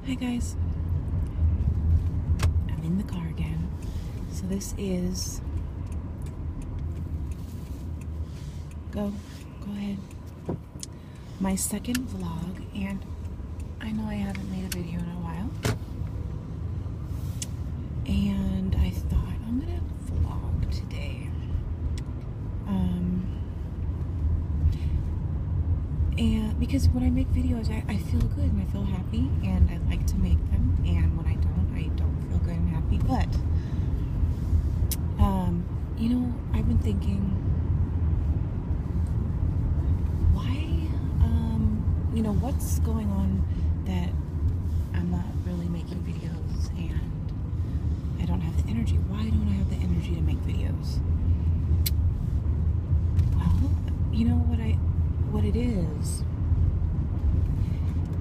Hi guys, I'm in the car again. So this is, go ahead, my second vlog, and I know I haven't made a video in a while, and I thought I'm gonna vlog today. And because when I make videos, I feel good and I feel happy, and I like to make them, and when I don't feel good and happy. But you know, I've been thinking, why, you know, what's going on that I'm not really making videos and I don't have the energy? Why don't I have the energy to make videos? Well, you know what it is.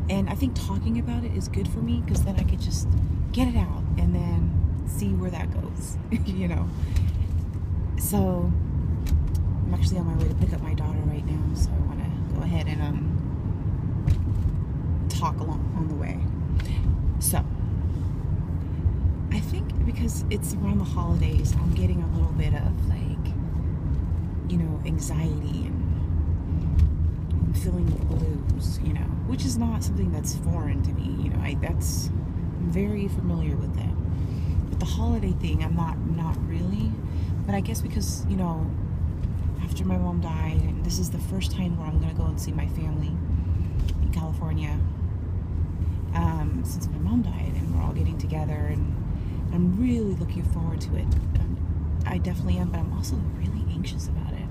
And I think talking about it is good for me, because then I could just get it out and then see where that goes, you know. So I'm actually on my way to pick up my daughter right now, so I want to go ahead and talk along on the way. So I think because it's around the holidays, I'm getting a little bit of, like, you know, anxiety, and I'm feeling the blues, you know, which is not something that's foreign to me, you know. I'm very familiar with that. But the holiday thing, I'm not really. But I guess because, you know, after my mom died, and this is the first time where I'm going to go and see my family in California, since my mom died, and we're all getting together, and I'm really looking forward to it. I definitely am, but I'm also really anxious about it.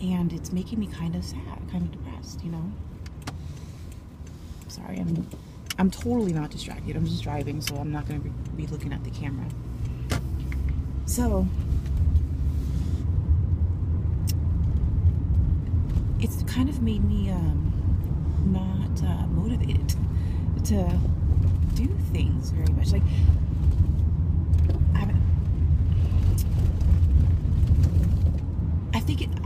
And it's making me kind of sad, kind of depressed, you know. Sorry, I'm totally not distracted. I'm just driving, so I'm not going to be looking at the camera. So it's kind of made me not motivated to do things very much. Like,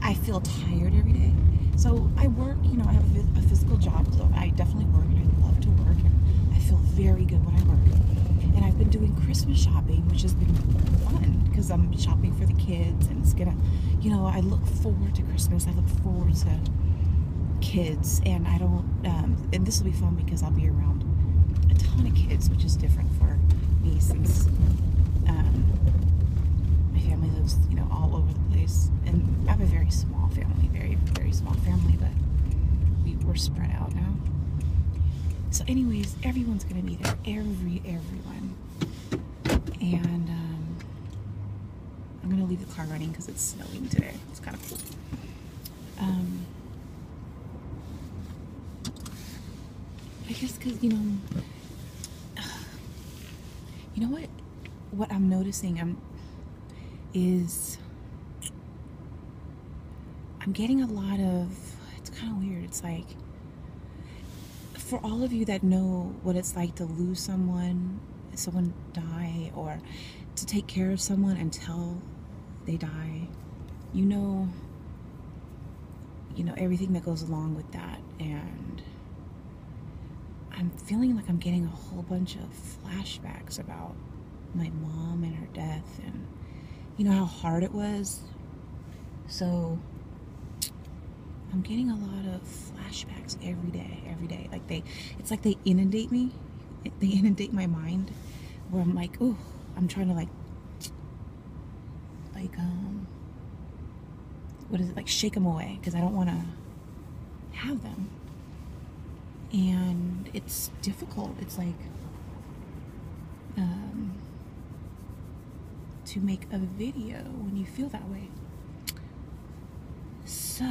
I feel tired every day. So I work, you know, I have a physical job, so I definitely work, and I love to work, and I feel very good when I work. And I've been doing Christmas shopping, which has been fun, because I'm shopping for the kids, and it's gonna, you know, I look forward to Christmas. I look forward to kids, and I don't, and this will be fun because I'll be around a ton of kids, which is different for me, since my family lives, you know, all over the place, and I have a very small family, very, very small family, but we're spread out now. So anyways, everyone's gonna be there, everyone, and I'm gonna leave the car running because it's snowing today. It's kind of cool. I guess because, you know what I'm noticing is I'm getting a lot of, it's kind of weird. It's like, for all of you that know what it's like to lose someone die, or to take care of someone until they die, you know everything that goes along with that. And I'm feeling like I'm getting a whole bunch of flashbacks about my mom and her death, and you know how hard it was. So I'm getting a lot of flashbacks every day. Like it's like they inundate me. They inundate my mind, where I'm like, oh, I'm trying to like what is it, like, shake them away, because I don't want to have them. And it's difficult. It's like to make a video when you feel that way. So,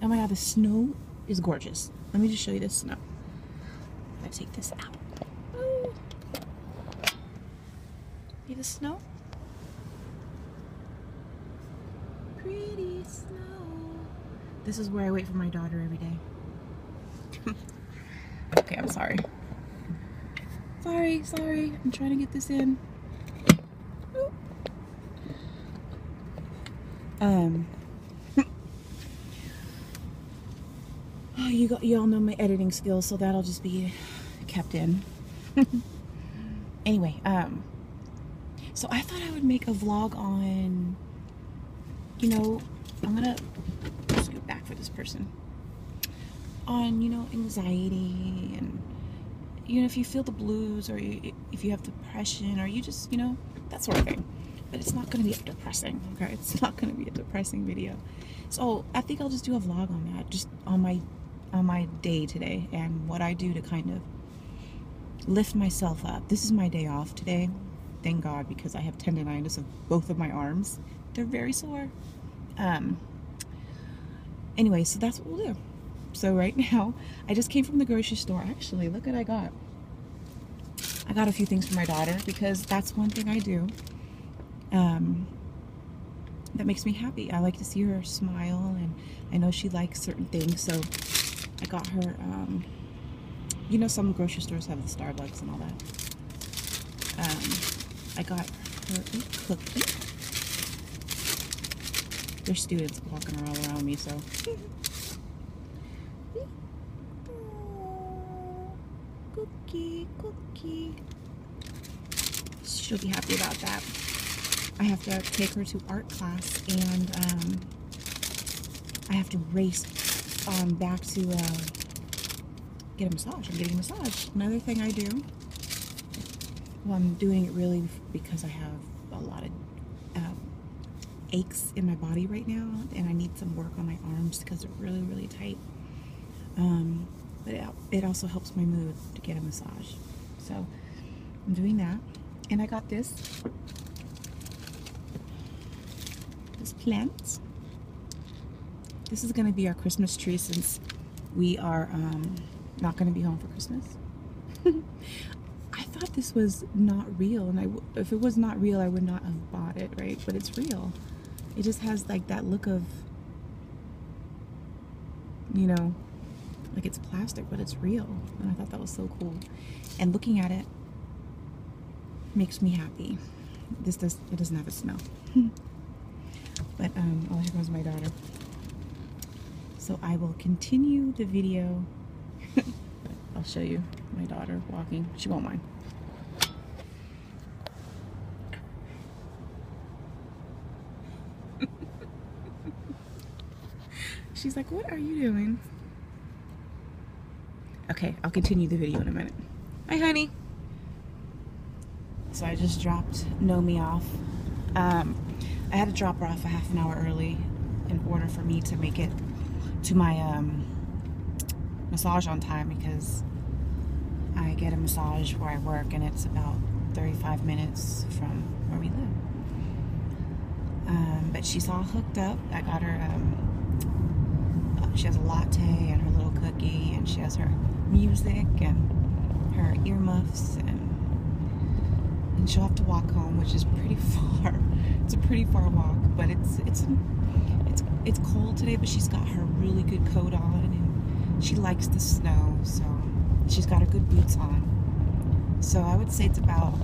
oh my god, the snow is gorgeous. Let me just show you this snow. I'm gonna take this out. Ooh. See the snow? Pretty snow. This is where I wait for my daughter every day. Okay, I'm sorry. Sorry. I'm trying to get this in. You all know my editing skills, so that'll just be kept in. Anyway, so I thought I would make a vlog on, you know, I'm gonna scoot back for this person, on, you know, anxiety, and, you know, if you feel the blues, or if you have depression, or you just, you know, that sort of thing. But it's not gonna be depressing, okay? It's not gonna be a depressing video. So I think I'll just do a vlog on that, just on my day today, and what I do to kind of lift myself up. This is my day off today, thank God, because I have tendonitis of both of my arms. They're very sore. Anyway, so that's what we'll do. So right now, I just came from the grocery store. Actually, look what I got. I got a few things for my daughter, because that's one thing I do that makes me happy. I like to see her smile, and I know she likes certain things, so I got her, you know, some grocery stores have the Starbucks and all that. I got her a cookie. There's students walking all around me, so. Cookie, cookie. She'll be happy about that. I have to take her to art class, and I have to race back to get a massage. I'm getting a massage. Another thing I do, well, I'm doing it really because I have a lot of aches in my body right now, and I need some work on my arms because they're really, really tight. But it also helps my mood to get a massage. So I'm doing that. And I got this plant. This is going to be our Christmas tree, since we are not going to be home for Christmas. I thought this was not real, and if it was not real, I would not have bought it, right? But it's real. It just has like that look of, you know, like it's plastic, but it's real. And I thought that was so cool. And looking at it makes me happy. It doesn't have a smell. But oh, here goes my daughter. So I will continue the video. I'll show you my daughter walking. She won't mind. She's like, what are you doing? Okay, I'll continue the video in a minute. Hi, honey. So I just dropped Nomi off. I had to drop her off a half an hour early in order for me to make it to my massage on time, because I get a massage where I work, and it's about 35 minutes from where we live. But she's all hooked up. I got her, she has a latte and her little cookie, and she has her music and her earmuffs, and she'll have to walk home, which is pretty far. It's a pretty far walk, but it's cold today, but she's got her really good coat on, and she likes the snow, so she's got her good boots on. So I would say it's about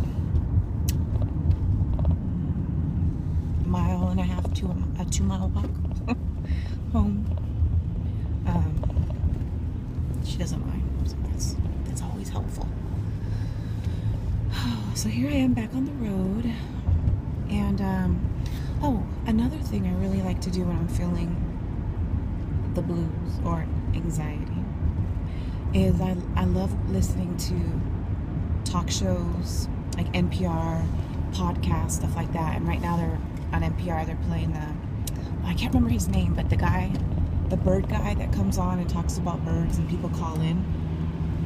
a mile and a half to a 2-mile walk home. She doesn't mind, so that's always helpful. So here I am back on the road, and oh, another thing I really like to do when I'm feeling the blues or anxiety is I love listening to talk shows like NPR, podcasts, stuff like that. And right now they're on NPR, they're playing I can't remember his name, but the bird guy that comes on and talks about birds, and people call in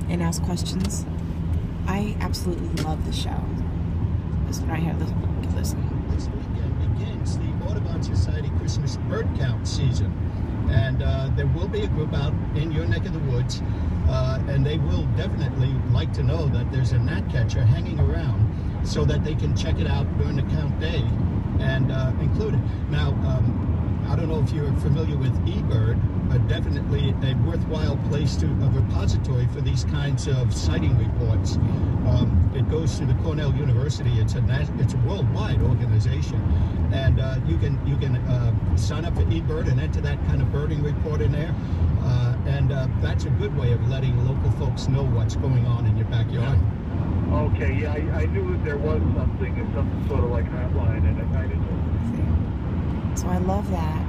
and ask questions. I absolutely love the show. Listen right here, listen. This weekend begins the Audubon Society Christmas bird count season. And there will be a group out in your neck of the woods, and they will definitely like to know that there's a gnatcatcher hanging around so that they can check it out during the count day and include it. Now, I don't know if you're familiar with eBird, but definitely a worthwhile place a repository for these kinds of sighting reports. It goes to the Cornell University. It's a worldwide organization, and you can sign up for eBird and enter that kind of birding report in there. and that's a good way of letting local folks know what's going on in your backyard. Okay, yeah, I knew that there was some sort of like hotline, and I didn't know. So I love that.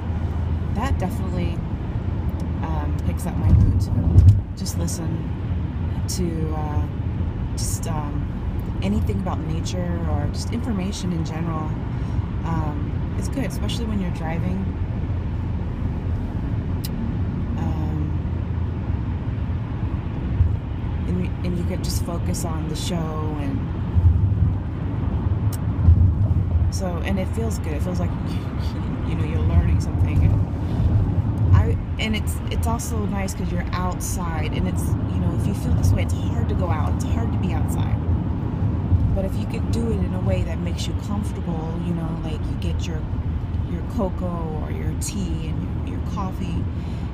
That definitely picks up my mood too. Just listen to anything about nature or just information in general. It's good, especially when you're driving. And you could just focus on the show, and it feels good. It feels like you're learning something. And it's also nice because you're outside, and it's if you feel this way, it's hard to go out. It's hard to be outside. But if you could do it in a way that makes you comfortable, like you get your cocoa or your tea and your coffee,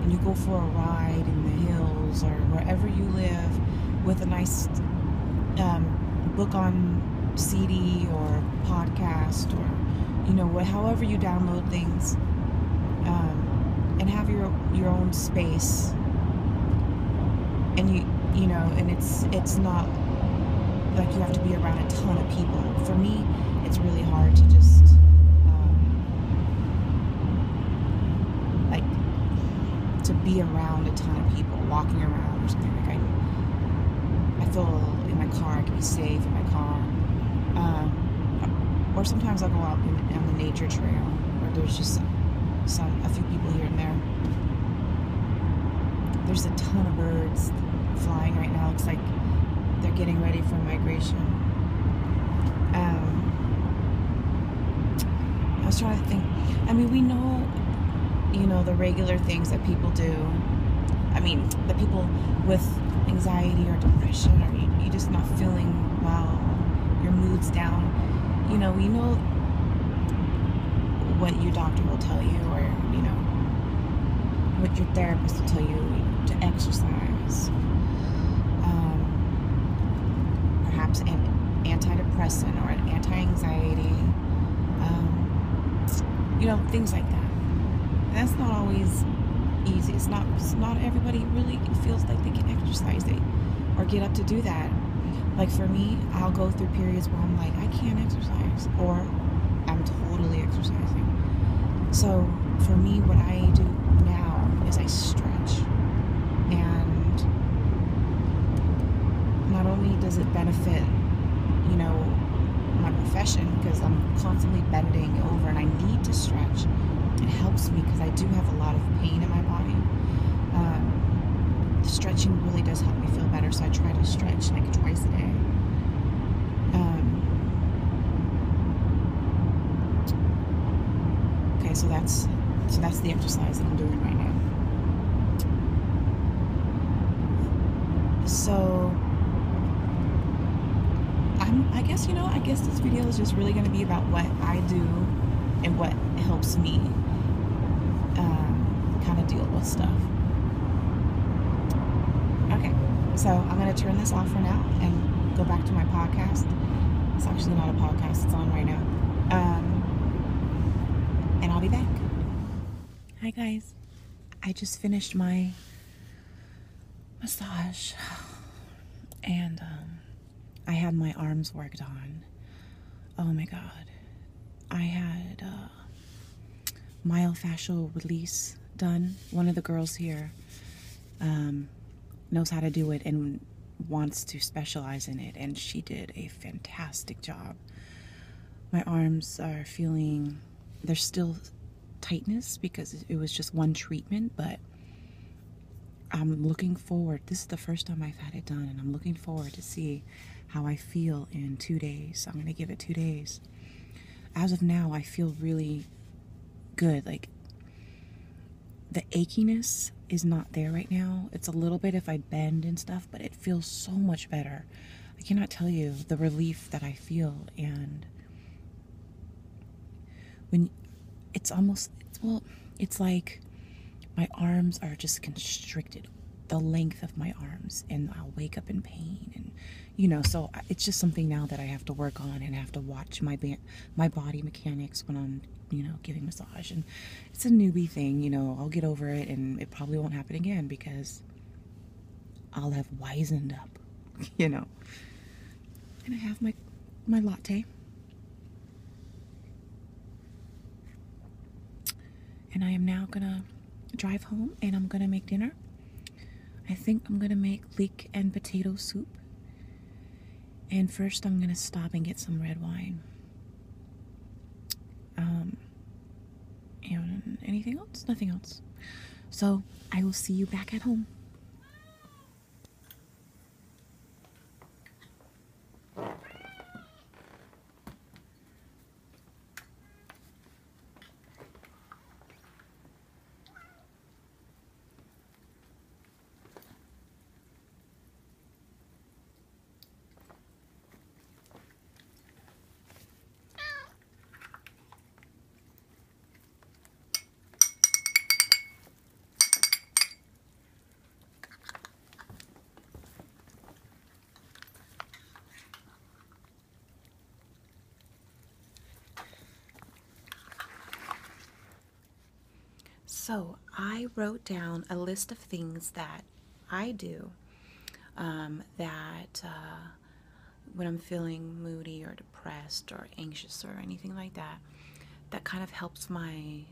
and you go for a ride in the hills or wherever you live with a nice book on CD or podcast or however you download things, and have your own space, and and it's not like you have to be around a ton of people. For me, it's really hard to just to be around a ton of people walking around or something. Like I feel in my car I can be safe in my car, or sometimes I'll go out on the nature trail where there's just a few people here and there. There's a ton of birds flying right now. Looks like they're getting ready for migration. I was trying to think. I mean, we know, the regular things that people do. I mean, the people with anxiety or depression, or you just not feeling well, your mood's down. We know what your doctor will tell you, or what your therapist will tell you, to exercise. Perhaps an antidepressant or an anti-anxiety, things like that. And that's not always easy. It's not everybody really feels like they can exercise or get up to do that. Like for me, I'll go through periods where I'm like, I can't exercise, or I'm totally exercising. So for me, what I do now is I stretch, and not only does it benefit, my profession, because I'm constantly bending over and I need to stretch. It helps me because I do have a lot of pain in my body. The stretching really does help me feel better, so I try to stretch like twice a day. Okay, so that's the exercise that I'm doing right now. So I guess this video is just really going to be about what I do and what helps me kind of deal with stuff. Okay, so I'm going to turn this off for now and go back to my podcast. It's actually not a podcast, it's on right now. And I'll be back. Hi guys, I just finished my massage, and I had my arms worked on. Oh my god. I had myofascial release done. One of the girls here knows how to do it and wants to specialize in it, and she did a fantastic job. My arms are feeling, there's still tightness because it was just one treatment, but I'm looking forward. This is the first time I've had it done, and I'm looking forward to see how I feel in 2 days. I'm going to give it 2 days. As of now, I feel really good. Like, the achiness is not there right now. It's a little bit if I bend and stuff, but it feels so much better. I cannot tell you the relief that I feel. And when it's like my arms are just constricted the length of my arms, and I'll wake up in pain, and you know, so it's just something now that I have to work on and have to watch my body mechanics when I'm, you know, giving massage. And it's a newbie thing, you know. I'll get over it, and it probably won't happen again because I'll have wisened up, you know. And I have my latte. And I am now gonna drive home, and I'm gonna make dinner. I think I'm gonna make leek and potato soup. And first I'm gonna stop and get some red wine. And anything else? Nothing else. So I will see you back at home. So I wrote down a list of things that I do that when I'm feeling moody or depressed or anxious or anything like that, that kind of helps my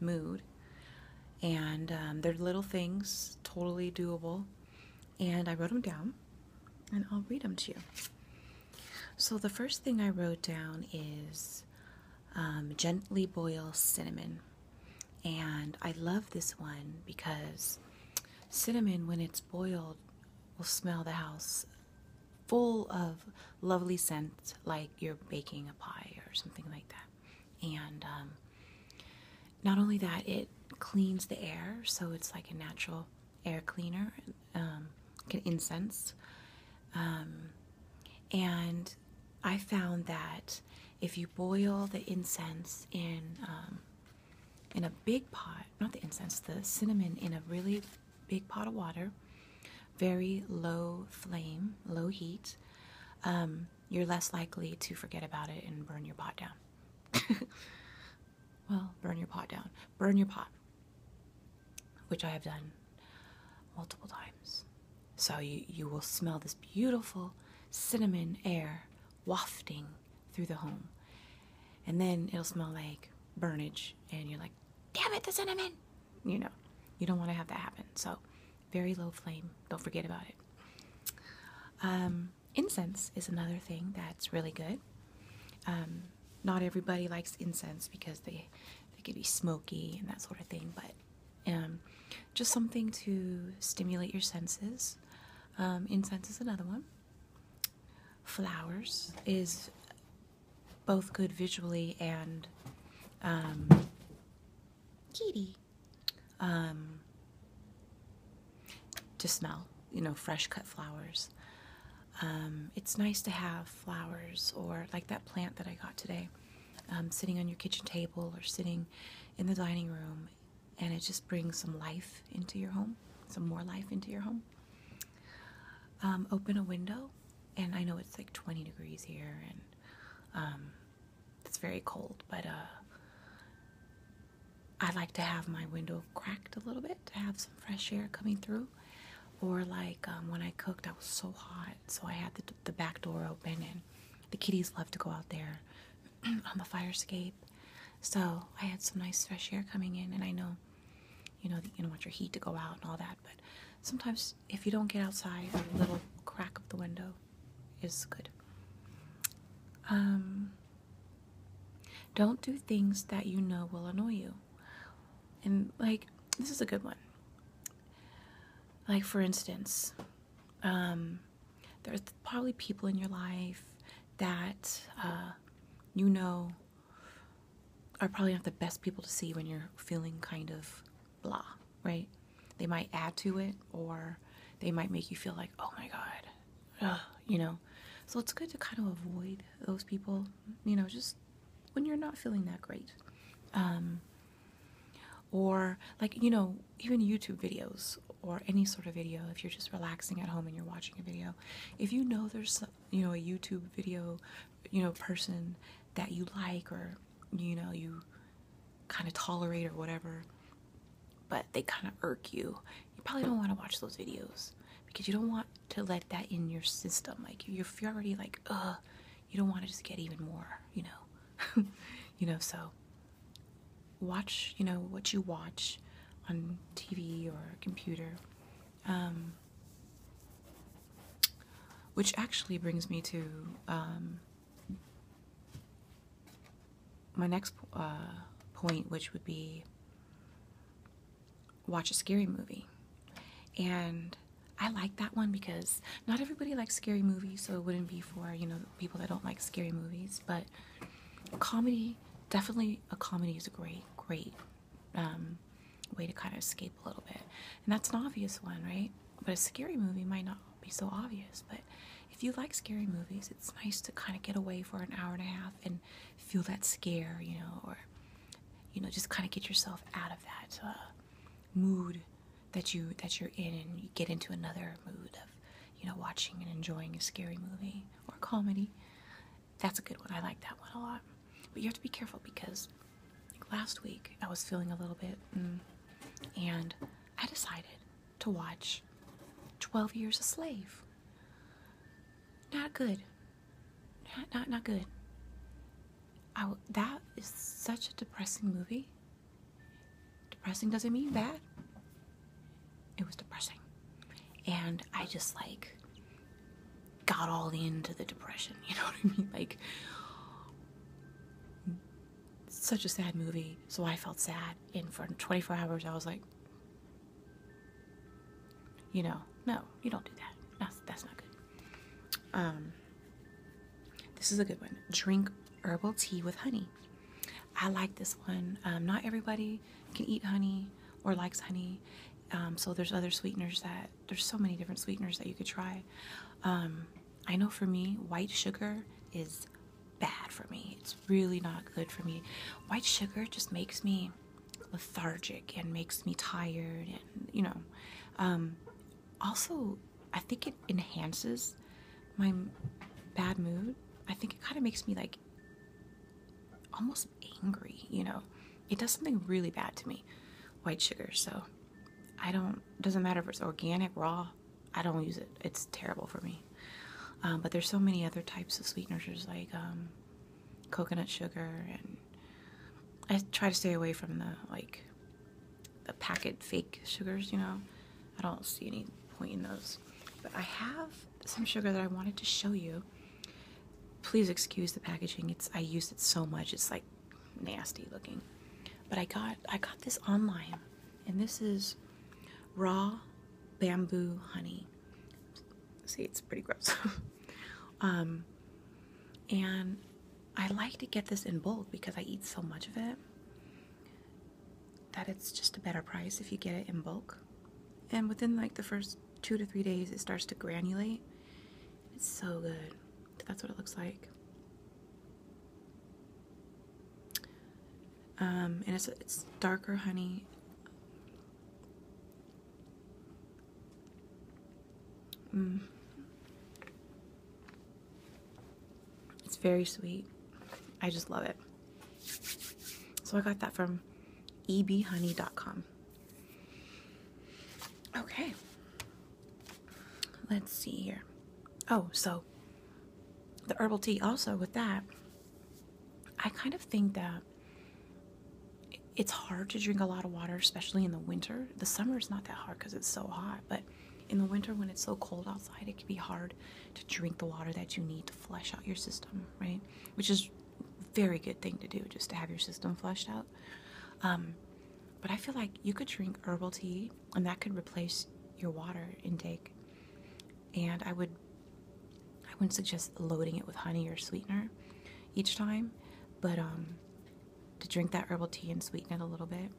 mood. And they're little things, totally doable. And I wrote them down, and I'll read them to you. So the first thing I wrote down is gently boil cinnamon. And I love this one because cinnamon, when it's boiled, will smell the house full of lovely scent, like you're baking a pie or something like that. And not only that, it cleans the air, so it's like a natural air cleaner, like an incense. And I found that if you boil the incense in a big pot, not the incense, the cinnamon in a really big pot of water, very low flame, low heat, you're less likely to forget about it and burn your pot down. Well, burn your pot down. Burn your pot, which I have done multiple times. So you will smell this beautiful cinnamon air wafting through the home. And then it'll smell like burnage, and you're like, damn it, the cinnamon! You know, you don't want to have that happen. So, very low flame. Don't forget about it. Incense is another thing that's really good. Not everybody likes incense because they could be smoky and that sort of thing, but just something to stimulate your senses. Incense is another one. Flowers is both good visually and kitty to smell, you know, fresh cut flowers. It's nice to have flowers, or like that plant that I got today, sitting on your kitchen table or sitting in the dining room, and it just brings some life into your home, some more life into your home. Open a window, and I know it's like 20 degrees here, and it's very cold, but I like to have my window cracked a little bit to have some fresh air coming through. Or like when I cooked, I was so hot, so I had the back door open, and the kitties love to go out there on the fire escape. So I had some nice fresh air coming in, and I know, you don't want your heat to go out and all that, but sometimes if you don't get outside, a little crack of the window is good. Don't do things that you know will annoy you. And like, this is a good one. Like, for instance, there's probably people in your life that you know are probably not the best people to see when you're feeling kind of blah, right? They might add to it, or they might make you feel like, oh my God, So it's good to kind of avoid those people, just when you're not feeling that great. Or like, even YouTube videos or any sort of video, if you're just relaxing at home and you're watching a video, if you know there's, you know, a YouTube video, you know, person that you like, or, you know, you kind of tolerate or whatever, but they kind of irk you, you probably don't want to watch those videos, because you don't want to let that in your system. Like, if you're already like, you don't want to just get even more, you know. You know, so watch, you know, what you watch on TV or computer. Which actually brings me to my next point, which would be watch a scary movie. And I like that one because not everybody likes scary movies, so it wouldn't be for, you know, people that don't like scary movies. But comedy, definitely a comedy is a great way to kind of escape a little bit. And that's an obvious one, right? But a scary movie might not be so obvious. But if you like scary movies, it's nice to kind of get away for an hour and a half and feel that scare, you know, or, you know, just kind of get yourself out of that mood that you're in, and you get into another mood of, you know, watching and enjoying a scary movie or comedy. That's a good one. I like that one a lot. But you have to be careful, because like last week I was feeling a little bit and I decided to watch 12 Years a Slave. Not good. Not good. That is such a depressing movie. Depressing doesn't mean bad. It was depressing. And I just like got all into the depression, you know what I mean? Like, such a sad movie, so I felt sad, and for 24 hours I was like, you know, no, you don't do that. That's not good. This is a good one. Drink herbal tea with honey. I like this one. Not everybody can eat honey or likes honey, so there's other sweeteners there's so many different sweeteners that you could try. I know for me, white sugar is bad for me. It's really not good for me. White sugar just makes me lethargic and makes me tired, and, you know, also I think it enhances my bad mood. I think it kind of makes me like almost angry, you know. It does something really bad to me, white sugar. So doesn't matter if it's organic, raw, I don't use it. It's terrible for me. But there's so many other types of sweeteners, like coconut sugar, and I try to stay away from the packet fake sugars, you know. I don't see any point in those. But I have some sugar that I wanted to show you. Please excuse the packaging. I used it so much, it's like nasty looking. But I got this online, and this is raw bamboo honey. See, it's pretty gross. And I like to get this in bulk because I eat so much of it that it's just a better price if you get it in bulk. And within like the first 2 to 3 days, it starts to granulate. It's so good. That's what it looks like. And it's darker honey. It's very sweet. I just love it. So I got that from ebhoney.com. Okay. Let's see here. Oh, so the herbal tea also with that, I kind of think that it's hard to drink a lot of water, especially in the winter. The summer is not that hard because it's so hot, but in the winter when it's so cold outside, it can be hard to drink the water that you need to flush out your system, right? Which is a very good thing to do, just to have your system flushed out. But I feel like you could drink herbal tea and that could replace your water intake. And I wouldn't suggest loading it with honey or sweetener each time, but to drink that herbal tea and sweeten it a little bit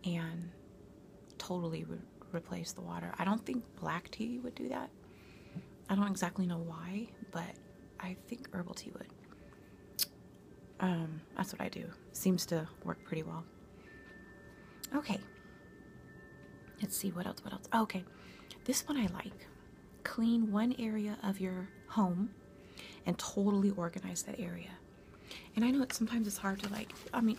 and totally replace the water. I don't think black tea would do that. I don't exactly know why, but I think herbal tea would. That's what I do. Seems to work pretty well. Okay. Let's see, what else? Oh, okay, this one I like. Clean one area of your home and totally organize that area. And I know sometimes it's hard to like, I mean,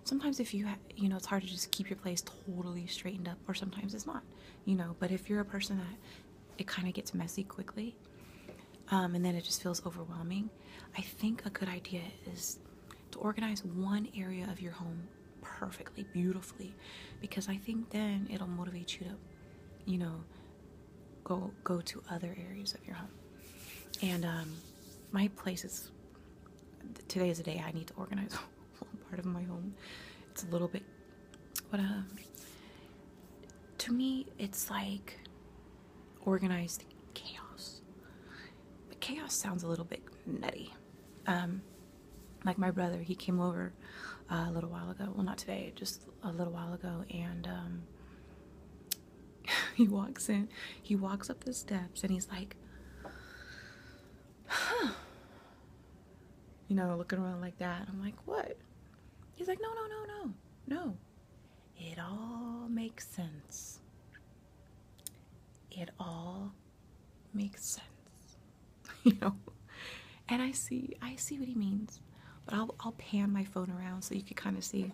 sometimes if you you know, it's hard to just keep your place totally straightened up, or sometimes it's not, you know. But if you're a person that it kind of gets messy quickly, and then it just feels overwhelming, I think a good idea is to organize one area of your home perfectly, beautifully, because I think then it'll motivate you to, you know, go to other areas of your home. And my place is, today is the day I need to organize one part of my home. It's a little bit, but to me it's like organized chaos. But chaos sounds a little bit nutty. Like my brother, he came over a little while ago. Well, not today, just a little while ago, and he walks in. He walks up the steps, and he's like, "Huh," you know, looking around like that. I'm like, "What?" He's like, "No. It all makes sense. It all makes sense," you know. And I see what he means. But I'll pan my phone around so you can kind of see.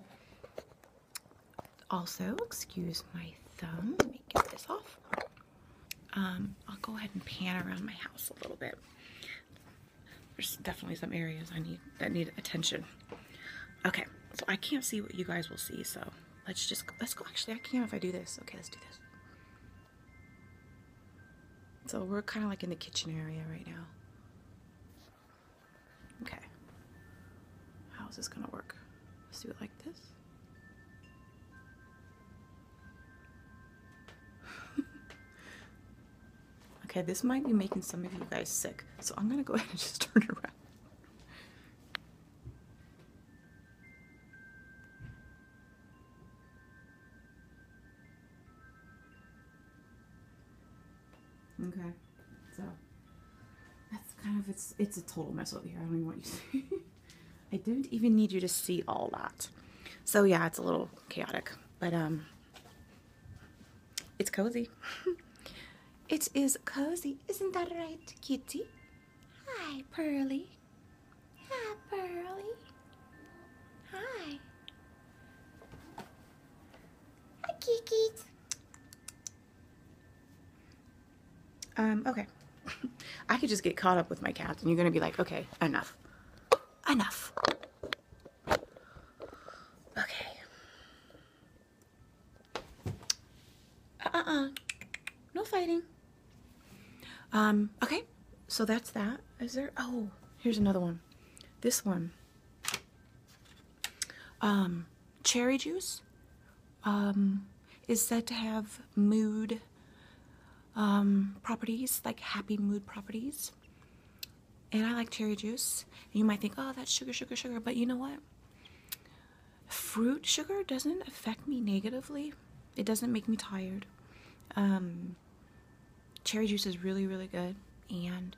Also, excuse my thumb. Let me get this off. I'll go ahead and pan around my house a little bit. There's definitely some areas that need attention. Okay, so I can't see what you guys will see, so let's go. Actually, I can if I do this. Okay, let's do this. So we're kind of like in the kitchen area right now. Okay. How's this gonna work? Let's do it like this. Okay, this might be making some of you guys sick, so I'm gonna go ahead and just turn it around. Okay, so that's kind of, it's a total mess over here. I don't even want you to see. I don't even need you to see all that. So yeah, it's a little chaotic, but it's cozy. It is cozy, isn't that right, kitty? Hi, Pearly. Hi, Pearly. Hi. Hi, Kiki. Okay. I could just get caught up with my cats, and you're gonna be like, okay, enough. Enough. Okay. No fighting. Okay. So that's that. Is there? Oh, here's another one. This one. Cherry juice. Is said to have mood properties, like happy mood properties. And I like cherry juice. And you might think, oh, that's sugar. But you know what? Fruit sugar doesn't affect me negatively. It doesn't make me tired. Cherry juice is really, really good. And,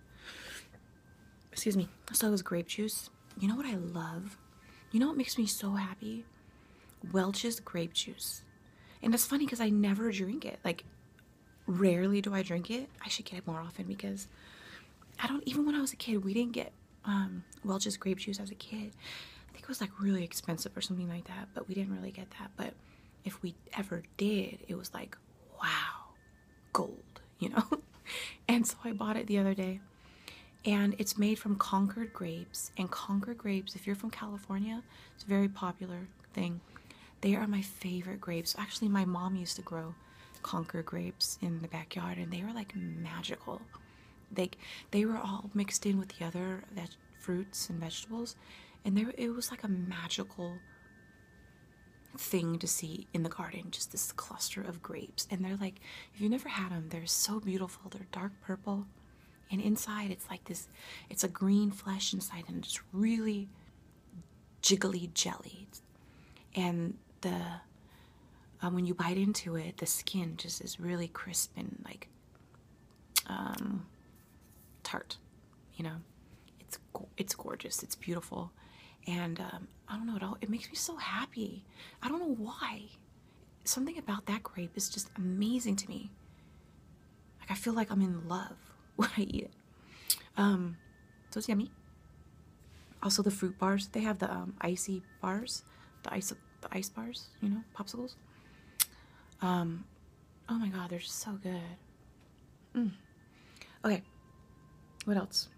excuse me, so is grape juice. You know what I love? You know what makes me so happy? Welch's grape juice. And it's funny because I never drink it. Like, rarely do I drink it. I should get it more often because I don't, even when I was a kid, we didn't get Welch's grape juice as a kid. I think it was like really expensive or something like that, but we didn't really get that. But if we ever did, it was like, wow, gold, you know? And so I bought it the other day. And it's made from Concord grapes. And Concord grapes, if you're from California, it's a very popular thing. They are my favorite grapes. Actually, my mom used to grow Concord grapes in the backyard, and they were like magical. They were all mixed in with the other fruits and vegetables, and it was like a magical thing to see in the garden, just this cluster of grapes. And they're like, if you've never had them, they're so beautiful. They're dark purple, and inside it's like this, it's a green flesh inside, and it's really jiggly jelly. And when you bite into it, the skin just is really crisp and like tart, you know. It's gorgeous. It's beautiful. And I don't know, it makes me so happy. I don't know why. something about that grape is just amazing to me. Like, I feel like I'm in love when I eat it. So it's yummy. Also, the fruit bars. They have the icy bars, the ice bars. You know, popsicles. Oh my god, they're just so good. Okay, what else?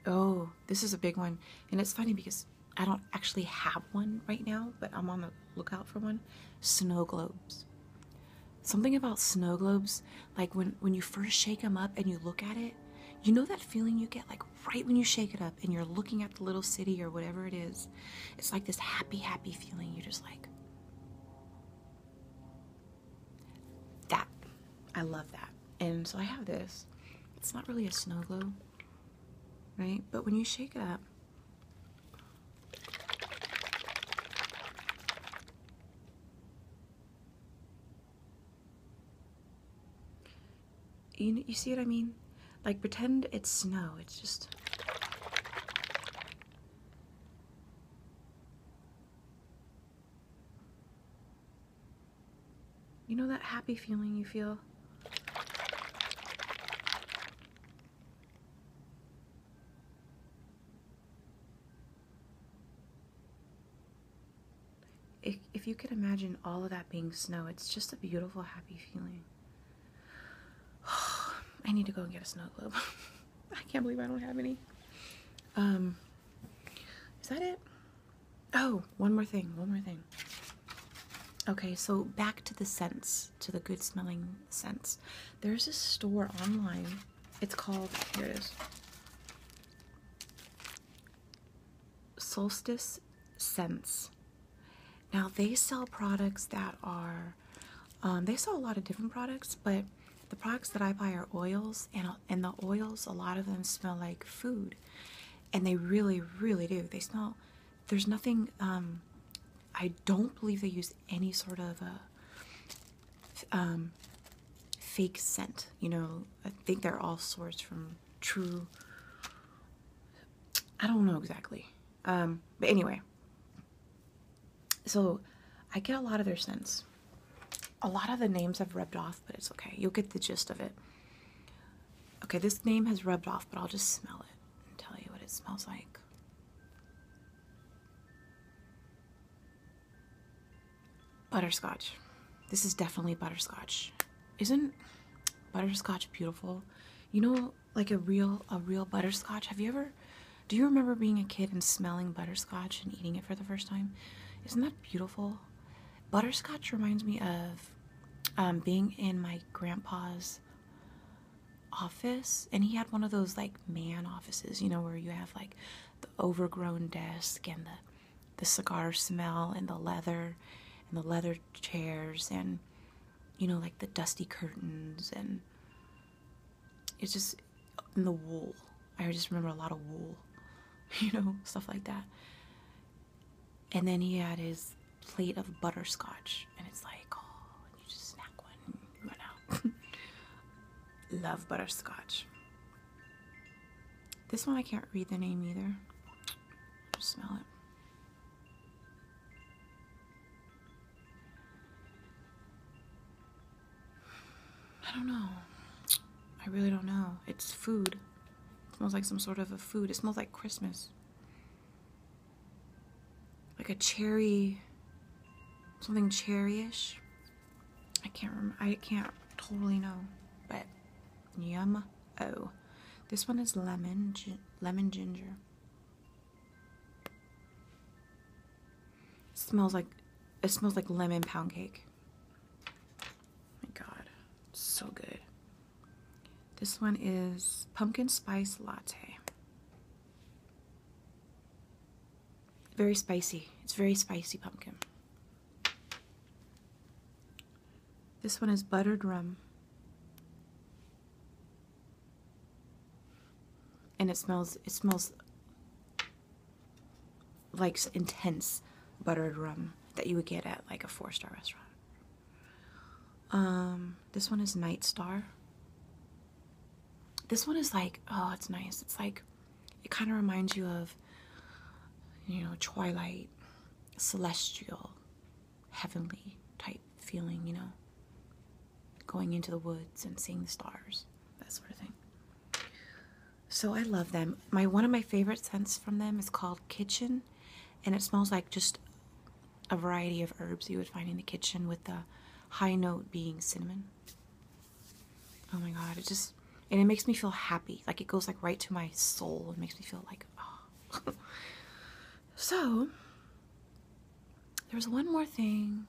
Oh, this is a big one, and it's funny because I don't actually have one right now, but I'm on the lookout for one. Snow globes. Something about snow globes, like when you first shake them up and you look at it, you know that feeling you get like right when you shake it up and you're looking at the little city or whatever it is. It's like this happy, happy feeling. You're just like, that. I love that. And so I have this. It's not really a snow globe, right? But when you shake it up, you see what I mean? Like, pretend it's snow. It's just... You know that happy feeling you feel? If you could imagine all of that being snow, it's just a beautiful, happy feeling. I need to go and get a snow globe. I can't believe I don't have any. Is that it? Oh, one more thing. Okay, so back to the scents, to the good smelling scents. There's a store online. It's called, here it is, Solstice Scents. Now they sell products that are, they sell a lot of different products, but the products that I buy are oils, and the oils, a lot of them smell like food, and they really, really do. They smell, there's nothing, I don't believe they use any sort of fake scent, you know. I think they're all sourced from true, I don't know exactly, but anyway, so I get a lot of their scents. A lot of the names have rubbed off, but it's okay. You'll get the gist of it. Okay, this name has rubbed off, but I'll just smell it and tell you what it smells like. Butterscotch. This is definitely butterscotch. Isn't butterscotch beautiful? You know, like a real butterscotch. Do you remember being a kid and smelling butterscotch and eating it for the first time? Isn't that beautiful? Butterscotch reminds me of being in my grandpa's office, and he had one of those like man offices, you know, where you have like the overgrown desk and the cigar smell and the leather chairs, and you know, like the dusty curtains, and it's just in the wool. I just remember a lot of wool, you know, stuff like that. And then he had his plate of butterscotch, and it's like, oh, and you just snack one and run out. Love butterscotch. This one I can't read the name either. Just smell it. I don't know. I really don't know. It's food. It smells like some sort of a food. It smells like Christmas. Like a cherry, something cherryish. I can't remember. I can't totally know, but yum. Oh, this one is lemon ginger. It smells like lemon pound cake. Oh my god, so good. This one is pumpkin spice latte. Very spicy. It's very spicy pumpkin. This one is buttered rum. And it smells like intense buttered rum that you would get at like a 4-star restaurant. This one is Night Star. This one is like, oh, it's nice. It's like, it kind of reminds you of, you know, Twilight, celestial, heavenly type feeling, you know, going into the woods and seeing the stars, that sort of thing. So I love them. One of my favorite scents from them is called Kitchen, and it smells like just a variety of herbs you would find in the kitchen, with the high note being cinnamon. Oh my God, and it makes me feel happy. Like, it goes like right to my soul. It makes me feel like, oh. So, there's one more thing.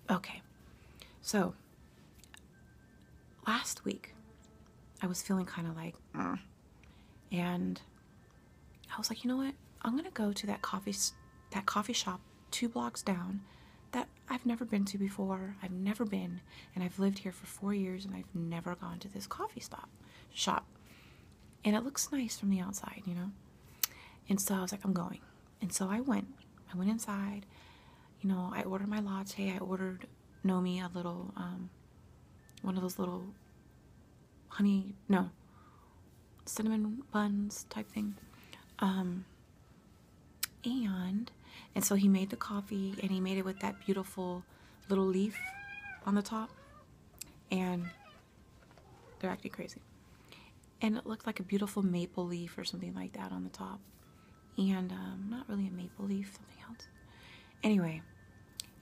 Okay, so last week I was feeling kind of like, and I was like, you know what? I'm gonna go to that coffee shop 2 blocks down that I've never been to before. I've never been, and I've lived here for 4 years, and I've never gone to this coffee shop. And it looks nice from the outside, you know? And so I was like, I'm going. And so I went inside, you know, I ordered my latte. I ordered Nomi a little, one of those little cinnamon buns type thing. And so he made the coffee, and he made it with that beautiful little leaf on the top, and they're acting crazy. And it looked like a beautiful maple leaf or something like that on the top, and not really a maple leaf, something else. Anyway,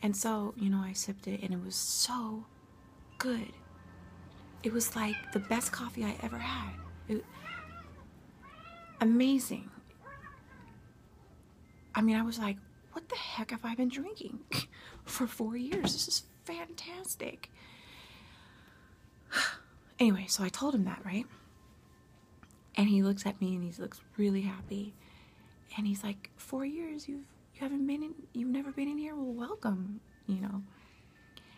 and so, you know, I sipped it, and it was so good. It was like the best coffee I ever had. Amazing. I mean, I was like, what the heck have I been drinking for 4 years? This is fantastic. Anyway, so I told him that, right? And he looks at me, and he looks really happy. And he's like, 4 years, you've never been in here? Well, welcome, you know.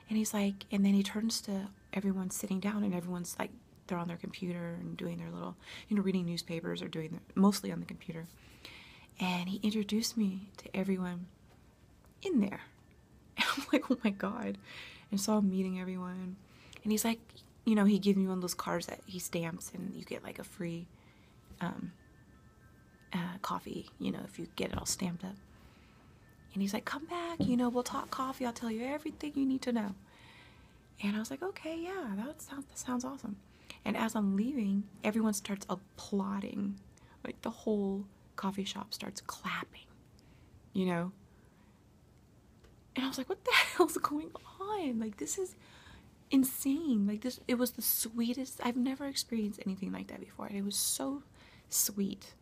And he's like, and then he turns to everyone sitting down, and everyone's like, they're on their computer and doing their little, you know, reading newspapers, or mostly on the computer. And he introduced me to everyone in there. And I'm like, oh my God. And so I'm meeting everyone. And he's like, you know, he gives me one of those cards that he stamps, and you get like a free coffee, you know, if you get it all stamped up. And he's like, come back, you know, we'll talk coffee. I'll tell you everything you need to know. And I was like, okay, yeah, that sounds awesome. And as I'm leaving, everyone starts applauding. Like, the whole coffee shop starts clapping, you know? And I was like, what the hell's going on? Like, this is insane. Like, it was the sweetest. I've never experienced anything like that before. And it was so sweet.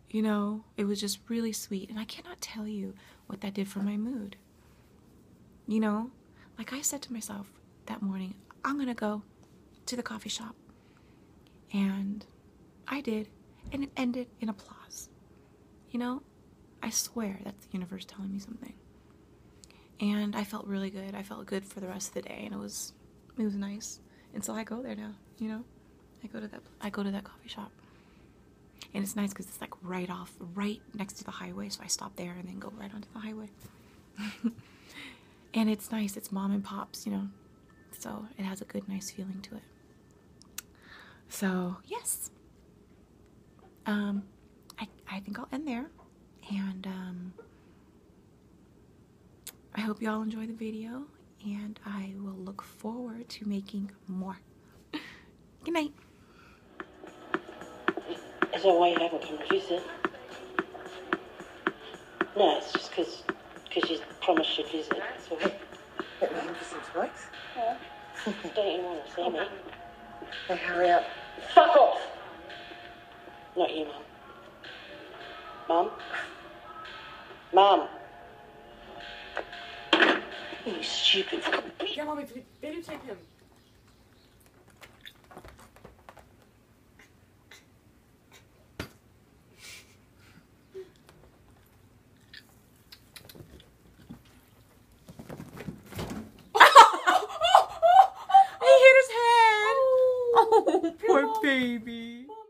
You know, it was just really sweet. And I cannot tell you what that did for my mood. You know, like I said to myself that morning, I'm going to go to the coffee shop. And I did. And it ended in applause. You know, I swear that's the universe telling me something. And I felt really good. I felt good for the rest of the day, and it was nice. And so I go there now, you know. I go to that coffee shop. And it's nice because it's like right next to the highway, so I stop there and then go right onto the highway. And it's nice. It's mom and pops, you know. So it has a good, nice feeling to it. So, yes. I think I'll end there, and I hope you all enjoy the video, and I will look forward to making more. Good night. Is that why you haven't come to visit? No, it's just because you promised you'd visit. So Let me in for some sweets. yeah. Don't you want to see me? Now hurry up. Fuck off! Not you, Mum. Mum? Mum! You stupid fucking bitch! Yeah, Mommy, videotape him. He hit his head. Oh, poor baby.